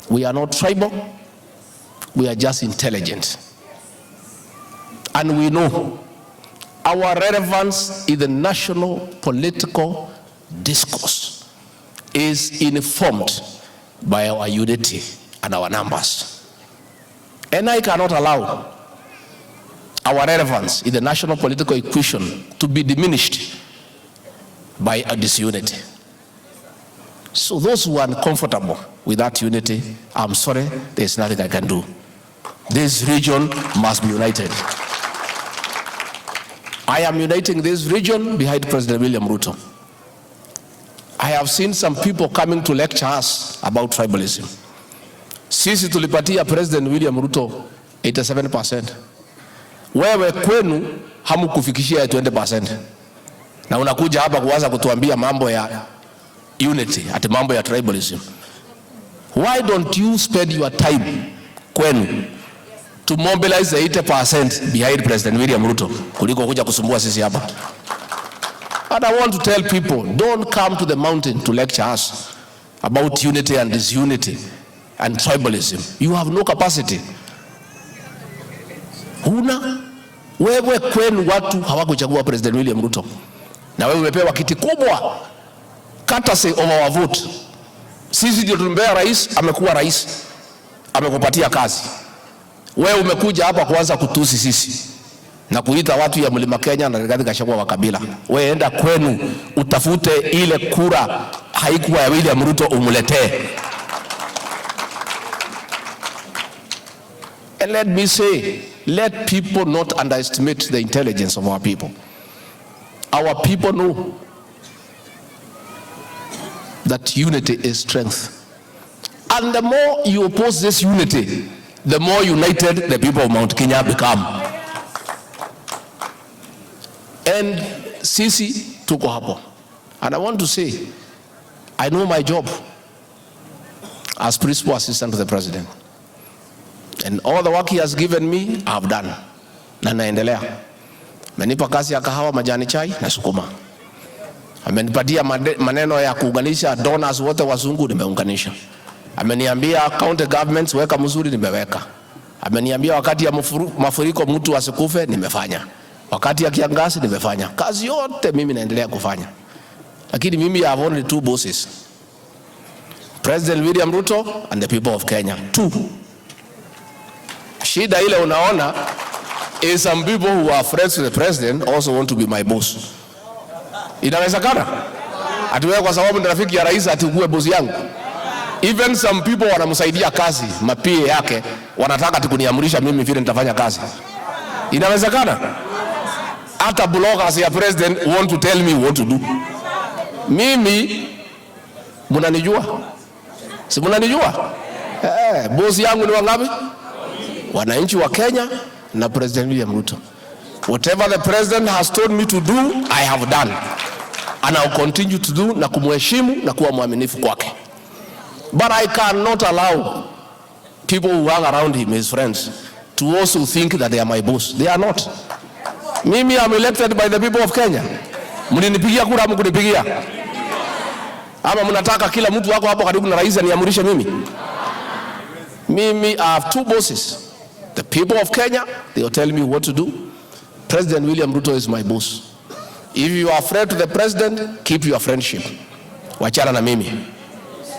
We are not tribal. We are just intelligent. And we know our relevance in the national political discourse is informed by our unity and our numbers. And I cannot allow our relevance in the national political equation to be diminished by a disunity. So those who are uncomfortable with that unity, I'm sorry, there's nothing I can do. This region must be united. I am uniting this region behind President William Ruto. I have seen some people coming to lecture us about tribalism. Sisi tulipatia President William Ruto 87%. Wewe kwenu hamukufikishia 20%. Na unakuja hapa kuanza kutuambia mambo ya unity, ati mambo ya tribalism. Why don't you spend your time kwenu to mobilize the 80% behind President William Ruto kuliko kuja kusumbua sisi hapa? And I want to tell people, don't come to the mountain to lecture us about unity and disunity and tribalism. You have no capacity. Huna wewe kwenu watu hawakuchagua President William Ruto, na wewe umepewa kiti kubwa, courtesy of our vote. Sisi ndio tulimbea rais, amekuwa rais, amekupatia kazi. Wewe umekuja hapa kuanza kutusi sisi na kuita watu ya Mlima Kenya na Rigathi Gachagua wa kabila. Wewe enda kwenu utafute ile kura haikuwa ya William Ruto umuletee. And let me say, let people not underestimate the intelligence of our people. Our people know that unity is strength. And the more you oppose this unity, the more united the people of Mount Kenya become. And sisi tuko hapo. And I want to say, I know my job as principal assistant to the president. And all the work he has given me, I have done. Na naendelea. Amenipa kazi ya kahawa, majani chai na sukuma. Amenipatia maneno ya kuunganisha donors wote wazungu, nimeunganisha. Ameniambia county governments weka mzuri, nimeweka. Ameniambia wakati ya mafuriko mtu asikufe, nimefanya. Wakati ya kiangazi, nimefanya. Kazi yote mimi naendelea kufanya. Lakini mimi I have only two bosses. President William Ruto and the people of Kenya. Two. Shida ile unaona is some people who are friends with the president also want to be my boss. Inawezekana? Ati wewe kwa sababu ni rafiki ya rais ati uwe boss yangu? Even some people wanamsaidia kazi, mapie yake, wanataka tukuniamrisha mimi vile nitafanya kazi. Inawezekana? Hata bloggers ya president want to tell me what to do. Mimi mnanijua? Si mnanijua? Boss yangu ni wangapi? Wananchi wa Kenya na President William Ruto. Whatever the president has told me to do, I have done. And I'll continue to do, na kumheshimu na kuwa mwaminifu kwake. But I cannot allow people who hang around him, his friends, to also think that they are my boss. They are not. Mimi am elected by the people of Kenya. Mlinipigia kura, mkunipigia? Ama mnataka kila mtu wako hapo karibu na rais aniamurishe mimi? Mimi I have two bosses. The people of Kenya, they will tell me what to do. President William Ruto is my boss. If you are afraid to the president, keep your friendship. Wachana na mimi.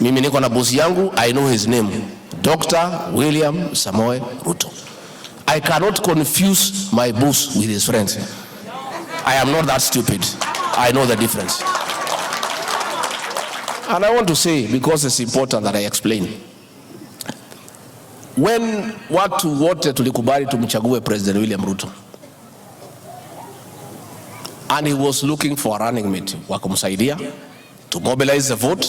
Mimi niko na boss yangu, I know his name. Dr. William Samoei Ruto. I cannot confuse my boss with his friends. I am not that stupid. I know the difference. And I want to say, because it's important that I explain. When watu wote tulikubali tumchague President William Ruto, and he was looking for a running mate wa kumsaidia to mobilize the vote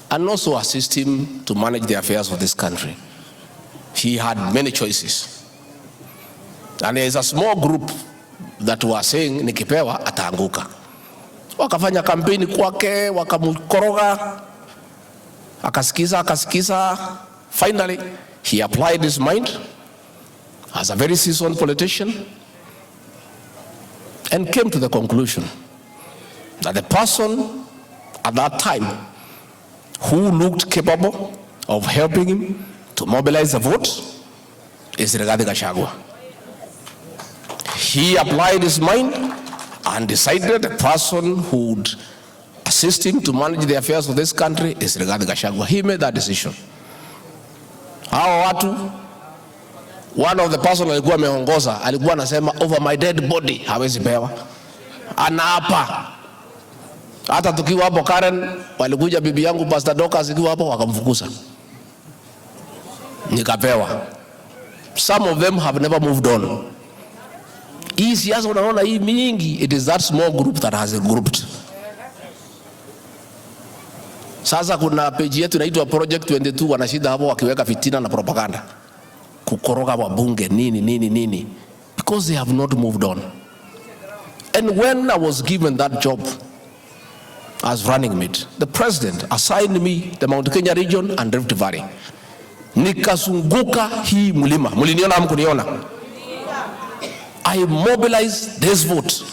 and also assist him to manage the affairs of this country, he had many choices. And there is a small group that were saying nikipewa ataanguka. Wakafanya kampeni kwake, wakamkoroga, akasikiza. Finally, he applied his mind as a very seasoned politician and came to the conclusion that the person at that time who looked capable of helping him to mobilize the vote is Rigathi Gachagua. He applied his mind and decided the person who would assist him to manage the affairs of this country is Rigathi Gachagua. He made that decision. Hao watu, one of the person alikuwa ameongoza alikuwa anasema over my dead body hawezi pewa. Anaapa. Hata tukiwa hapo Karen, walikuja bibi yangu Pastor Dokas ikiwa hapo wakamfukuza. Nikapewa. Some of them have never moved on. Hii siasa unaona hii mingi, it is that small group that has grouped. Sasa kuna page yetu inaitwa Project 22 wanashida hapo wakiweka fitina na propaganda. Kukoroga wabunge nini. Because they have not moved on. And when I was given that job as running mate, the president assigned me the Mount Kenya region and Rift Valley. Nikasunguka hii mlima. Muliniona hamkuniona? I mobilized this vote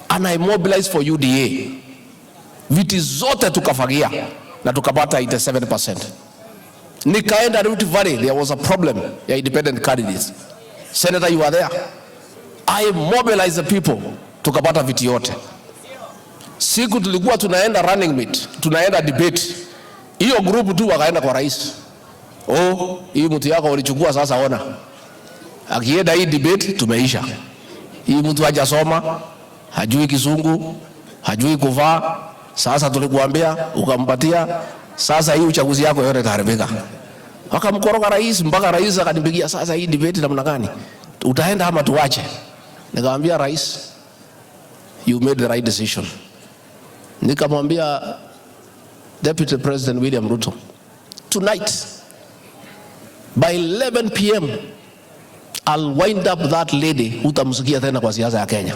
and I mobilized for UDA. Viti zote tukafagia na tukapata 87%. Nikaenda Rift Valley, there was a problem ya independent candidates. Senator, you are there. I mobilized the people, tukapata viti yote. Siku tulikuwa tunaenda running mate, tunaenda debate. Hiyo group tu wakaenda kwa rais. Oh, hii mtu yako ulichukua sasa ona. Akienda hii debate tumeisha. Hii mtu hajasoma, hajui Kizungu, hajui kuvaa. Sasa tulikuambia ukampatia, sasa hii uchaguzi yako yote itaharibika. Wakamkoroga rais mpaka rais akanipigia, sasa hii debate namna gani? Utaenda ama tuache? Nikamwambia rais, you made the right decision. Nikamwambia Deputy President William Ruto, tonight by 11 p.m. I'll wind up that lady utamsikia tena kwa siasa ya Kenya.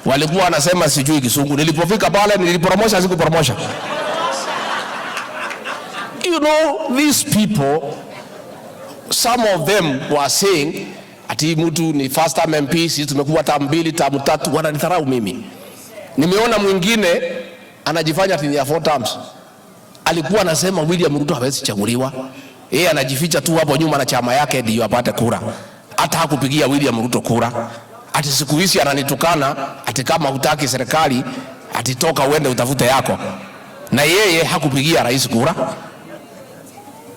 Walikuwa wanasema sijui Kizungu. Nilipofika pale nilipromosha sikupromosha. You know, these people, some of them were saying ati mtu ni first time MP, sisi tumekuwa term 2 term 3, wananidharau mimi. Nimeona mwingine anajifanya ati ni 4 terms. Alikuwa anasema William Ruto hawezi chaguliwa. Yeye anajificha tu hapo nyuma na chama yake ndio apate kura. Hata hakupigia William Ruto kura. Ati siku hizi ananitukana ati kama hutaki serikali ati toka uende utafute yako. Na yeye hakupigia rais kura.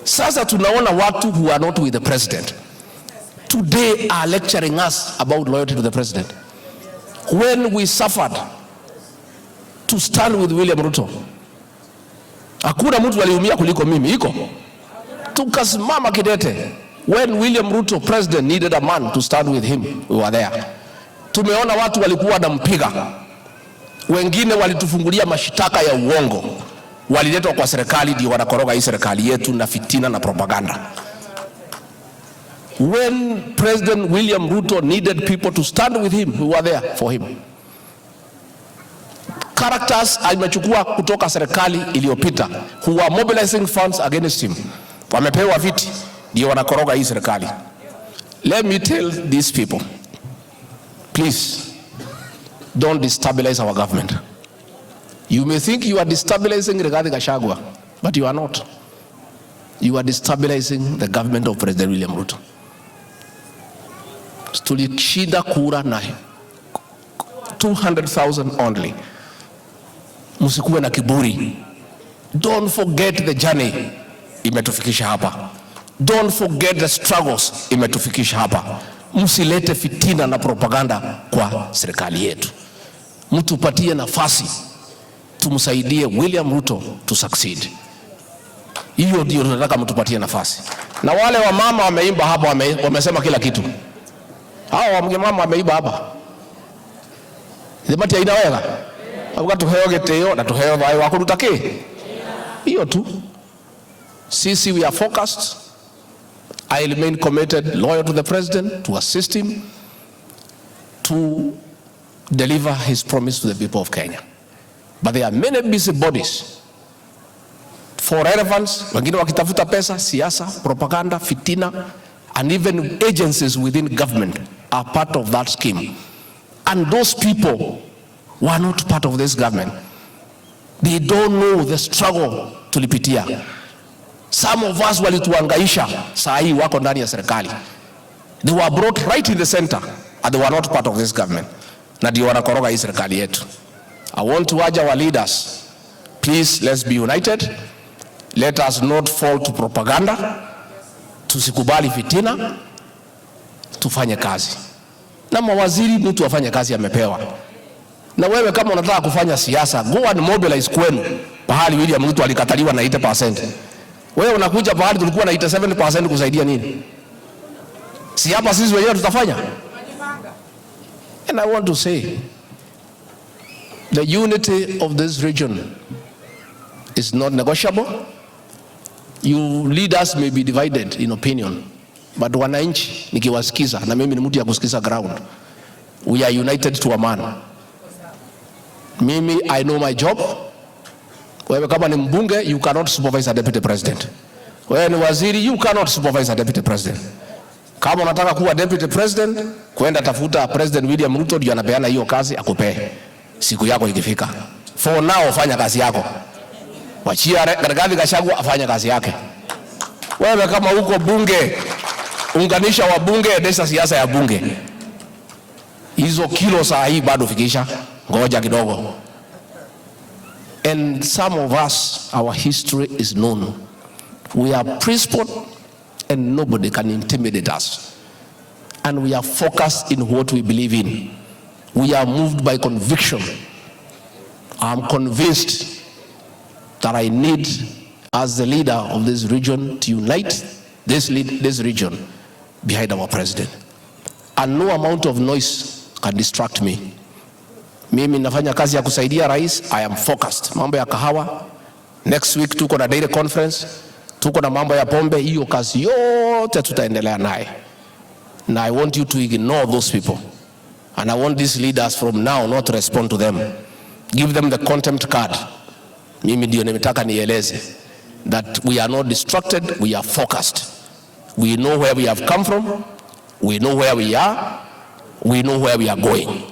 Sasa tunaona watu who are not with the president today are lecturing us about loyalty to the president. When we suffered to stand with William Ruto, hakuna mtu aliumia kuliko mimi. Iko tukasimama kidete. When William Ruto president needed a man to stand with him, we were there. Tumeona watu walikuwa wanampiga, wengine walitufungulia mashitaka ya uongo, waliletwa kwa serikali ndio wanakoroga hii serikali yetu na fitina na propaganda. When President William Ruto needed people to stand with him, we were there for him. Characters alimechukua kutoka serikali iliyopita who are mobilizing funds against him, wamepewa viti ndio wanakoroga hii serikali. Let me tell these people, please don't destabilize our government. You may think you are destabilizing Rigathi Gachagua, but you are not. You are destabilizing the government of President William Ruto. Tulishinda kura na 200,000 only. Msikuwe na kiburi. Don't forget the journey imetufikisha hapa. Don't forget the struggles imetufikisha hapa. Msilete fitina na propaganda kwa serikali yetu. Mtupatie nafasi tumsaidie William Ruto to succeed. Hiyo ndio tunataka, mtupatie nafasi. Na wale wa mama wameimba hapa, wamesema kila kitu. Hao wa mama wameimba hapa. Thimati haina wega. Abuka tuheo geteo na tuheo thayo wa kurutake. Hiyo tu. Sisi we are focused. I remain committed, loyal to the president, to assist him to deliver his promise to the people of Kenya. But there are many busy bodies for relevance, wengine wakitafuta pesa, siasa, propaganda, fitina, and even agencies within government are part of that scheme. And those people were not part of this government. They don't know the struggle tulipitia. Some of us walituangaisha, saa hii wako ndani ya serikali. They were brought right in the center and they were not part of this government. Na ndio wanakoroga hii serikali yetu. I want to urge our leaders, please let's be united. Let us not fall to propaganda. Tusikubali fitina. Tufanye kazi. Na mawaziri mtu afanye kazi amepewa. Na wewe kama unataka kufanya siasa, go and mobilize kwenu. Pahali William Ruto alikataliwa na 80%. Wewe unakuja pahali tulikuwa na 87% kusaidia nini? Si hapa sisi wenyewe tutafanya? And I want to say, the unity of this region is not negotiable. You leaders may be divided in opinion, but wananchi nikiwasikiza, na mimi ni mtu ya kusikiza ground, we are united to a man. Mimi, I know my job. Wewe kama ni mbunge, you cannot supervise a deputy president. Wewe ni waziri, you cannot supervise a deputy president. Kama unataka kuwa deputy president, kwenda tafuta President William Ruto ndio anapeana hiyo kazi akupee. Siku yako ikifika. For now fanya kazi yako. Wachia Gachagua afanye kazi yake. Wewe kama uko bunge, unganisha wa bunge, endesha siasa ya bunge. Hizo kilo saa hii bado fikisha. Ngoja kidogo. And some of us, our history is known. We are principled and nobody can intimidate us. And we are focused in what we believe in. We are moved by conviction. I'm convinced that I need, as the leader of this region, to unite this region behind our president. And no amount of noise can distract me. Mimi nafanya kazi ya kusaidia rais. I am focused. Mambo ya kahawa, next week tuko na daily conference, tuko na mambo ya pombe, hiyo kazi yote tutaendelea naye. And I want you to ignore those people. And I want these leaders from now not to respond to them. Give them the contempt card. Mimi ndio nimetaka nieleze that we are not distracted, we are focused. We know where we have come from, we know where we are, we know where we are going.